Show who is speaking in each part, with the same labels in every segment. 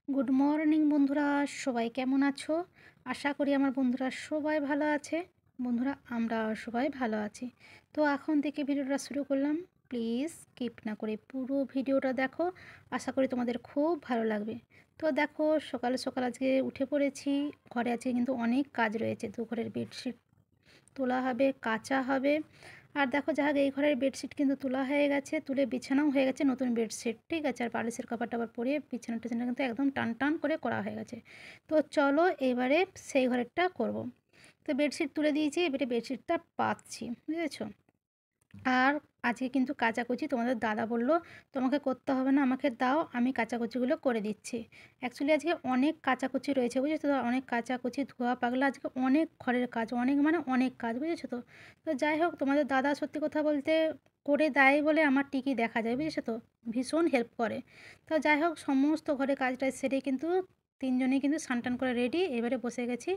Speaker 1: Good morning বন্ধুরা, সবাই কেমন আছো? আশা করি আমার বন্ধুরা সবাই ভালো আছে। বন্ধুরা, আমরা সবাই ভালো আছি। তো এখন থেকে ভিডিওটা শুরু করলাম। প্লিজ স্কিপ না করে পুরো ভিডিওটা দেখো। আশা করি তোমাদের খুব ভালো লাগবে। তো দেখো, সকাল সকাল আজকে উঠে পড়েছি। ঘরে আজকে কিন্তু অনেক কাজ রয়েছে। তো ঘরের বেডশিট তোলা হবে, কাচা হবে। আর দেখো, যাক এই ঘরের বেডশিট কিন্তু তোলা হয়ে গেছে, তুলে বিছানাও হয়ে গেছে নতুন বেডশিট, ঠিক আছে। আর বালিশের কভারটা আবার পরিয়ে বিছানা টিছানা কিন্তু একদম টান টান করে করা হয়ে গেছে। তো চলো এবারে সেই ঘরেরটা করব। তো বেডশিট তুলে দিয়েছি, এবারে বেডশিটটা পাতছি, বুঝেছো। আর আজকে কিন্তু কাচাকুচি তোমাদের দাদা বলল তোমাকে করতে হবে না, আমাকে দাও, আমি কাচাকুচিগুলো করে দিচ্ছি। অ্যাকচুয়ালি আজকে অনেক কাচাকুচি রয়েছে, বুঝেছো তো। অনেক কাচাকুচি, ধোয়া পাগলা, আজকে অনেক ঘরের কাজ, অনেক মানে অনেক কাজ, বুঝেছো তো। তো যাই হোক, তোমাদের দাদা সত্যি কথা বলতে করে দেয় বলে আমার টিকি দেখা যায়, বুঝেছো তো। ভীষণ হেল্প করে। তো যাই হোক, সমস্ত ঘরে কাজটা সেরে কিন্তু তিনজনেই কিন্তু স্নান করে রেডি। এবারে বসে গেছি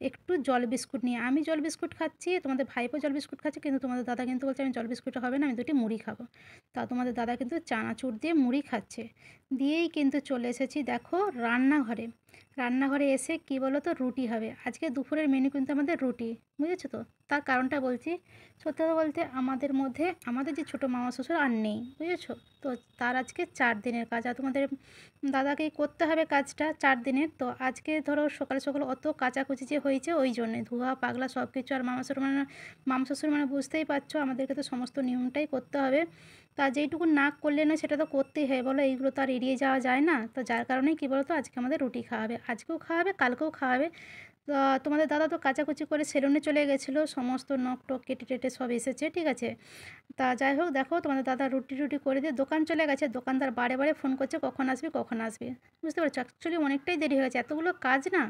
Speaker 1: একটু জল বিস্কুট নিয়ে। আমি জল বিস্কুট খাচ্ছি, তোমাদের ভাইপো জল বিস্কুট খাচ্ছে, কিন্তু তোমাদের দাদা কিন্তু বলছে আমি জল বিস্কুটটা হবে না, আমি দুটি মুড়ি খাবো। তা তোমাদের দাদা কিন্তু চানাচুর দিয়ে মুড়ি খাচ্ছে। দিয়েই কিন্তু চলে এসেছি দেখো রান্নাঘরে। রান্নাঘরে এসে কি বলো তো, রুটি হবে আজকে। দুপুরের মেনু কিন্তু আমাদের রুটি, বুঝেছো তো। তার কারণটা বলছি। সত্যি কথা বলতে আমাদের মধ্যে আমাদের যে ছোটো মামা শ্বশুর আর নেই, বুঝেছো তো। তার আজকে 4 দিনের কাজ, আর তোমাদের দাদাকেই করতে হবে কাজটা 4 দিনের। তো আজকে ধরো সকালে সকালে অত কাচাকুচি যে হয়েছে ওই জন্যে, ধোয়া পাগলা সব কিছু। আর মামা শ্বশুর মানে বুঝতেই পারছো, আমাদেরকে তো সমস্ত নিয়মটাই করতে হবে। তা যেইটুকু না করলে না সেটা তো করতেই হয় বলো, এইগুলো তো আর এড়িয়ে যাওয়া যায় না। তো যার কারণেই কী বলো তো, আজকে আমাদের রুটি খাওয়া হবে, আজকেও খাওয়া হবে, কালকেও খাওয়া হবে। তোমাদের দাদা তো কাচাকুচি করে সেলুনে চলে গেছিলো, সমস্ত নখ টক কেটে টেটে সব এসেছে, ঠিক আছে। তা যাই হোক, দেখো তোমাদের দাদা রুটি টুটি করে দিয়ে দোকান চলে গেছে। দোকানদার বারে বারে ফোন করছে কখন আসবি কখন আসবি, বুঝতে পারছো। অ্যাকচুয়ালি অনেকটাই দেরি হয়ে গেছে, এতগুলো কাজ না।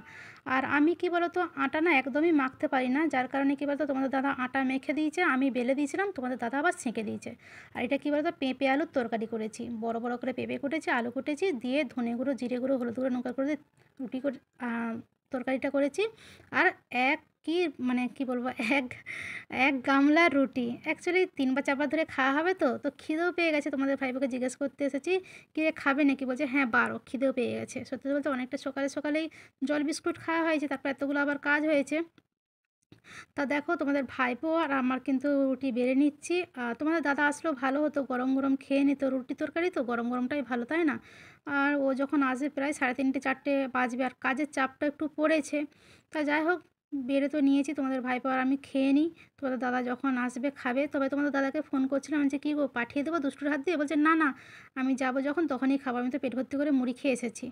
Speaker 1: আর আমি কি বলো তো, আটা না একদমই মাখতে পারি না, যার কারণে কী বলতো তোমাদের দাদা আটা মেখে দিয়েছে, আমি বেলে দিয়েছিলাম, তোমাদের দাদা আবার সেঁকে দিয়েছে। আর এটা কী বলতো, পেঁপে আলুর তরকারি করেছি, বড় বড় করে পেঁপে কুটেছি, আলু কুটেছি, দিয়ে ধনে গুঁড়ো জিরে গুঁড়ো হলুদ গুঁড়ো লঙ্কা করে দিয়ে রুটি করে তরকারিটা করেছি। আর এক কি মানে কি বলবো, এক এক গামলা রুটি। অ্যাকচুয়ালি 3 বা 4 বার ধরে খাওয়া হবে, তো খিদেও পেয়ে গেছে। তোমাদের ভাইপোকে জিজ্ঞেস করতে এসেছি, "কী রে খাবে নাকি?" বলছে, "হ্যাঁ বারো, খিদেও পেয়ে গেছে।" সত্যি কথা বলতে অনেকটা সকালে সকালেই জল বিস্কুট খাওয়া হয়েছে, তারপর এতগুলো আবার কাজ হয়েছে। তা দেখো, তোমাদের ভাইপো আর আমার কিন্তু রুটি বেড়ে নিচ্ছি। তোমাদের দাদা আসলেও ভালো হতো, গরম গরম খেয়ে নিত, রুটি তরকারি তো গরম গরমটাই ভালো, তাই না। আর ও যখন আসবে প্রায় 3:30 4টে বাজবে, আর কাজের চাপটা একটু পড়েছে। তা যাই হোক, বেড়ে তো নিয়েছি, তোমাদের ভাইপো আর আমি খেয়ে নিই। তোমাদের দাদা যখন আসবে খাবে। তবে তোমাদের দাদাকে ফোন করছিলাম যে, কী গো পাঠিয়ে দেবো দুষ্টুর হাত দিয়ে? বলছে, না না, আমি যাবো যখন তখনই খাবো, আমি তো পেট ভর্তি করে মুড়ি খেয়ে এসেছি।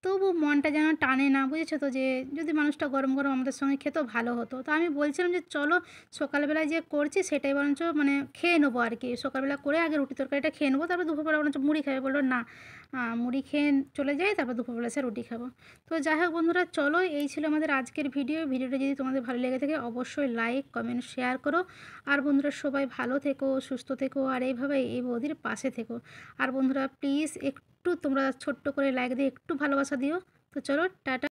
Speaker 1: তবু মনটা যেন টানে না, বুঝেছো তো, যে যদি মানুষটা গরম গরম আমাদের সঙ্গে খেত ভালো হতো। তো আমি বলছিলাম যে চলো সকালবেলায় যে করছি সেটাই বরঞ্চ মানে খেয়ে নেবো আর কি। সকালবেলা করে আগে রুটি তরকারিটা খেয়ে নেবো, তারপর দুপুরবেলা বরঞ্চ মুড়ি খাবে। বললো না, মুড়ি খেয়ে চলে যাই, তারপর দুপুরবেলা এসে রুটি খাবো। তো যাই হোক বন্ধুরা, চলো এই ছিল আমাদের আজকের ভিডিওটা যদি তোমাদের ভালো লেগে থাকে অবশ্যই লাইক কমেন্ট শেয়ার করো। আর বন্ধুরা সবাই ভালো থেকো, সুস্থ থেকো, আর এইভাবে এই বৌদির পাশে থেকো। আর বন্ধুরা প্লিজ একটু তোমরা ছোট্ট করে লাইক দিয়ে একটু ভালোবাসা দিও। তো চলো টাটা।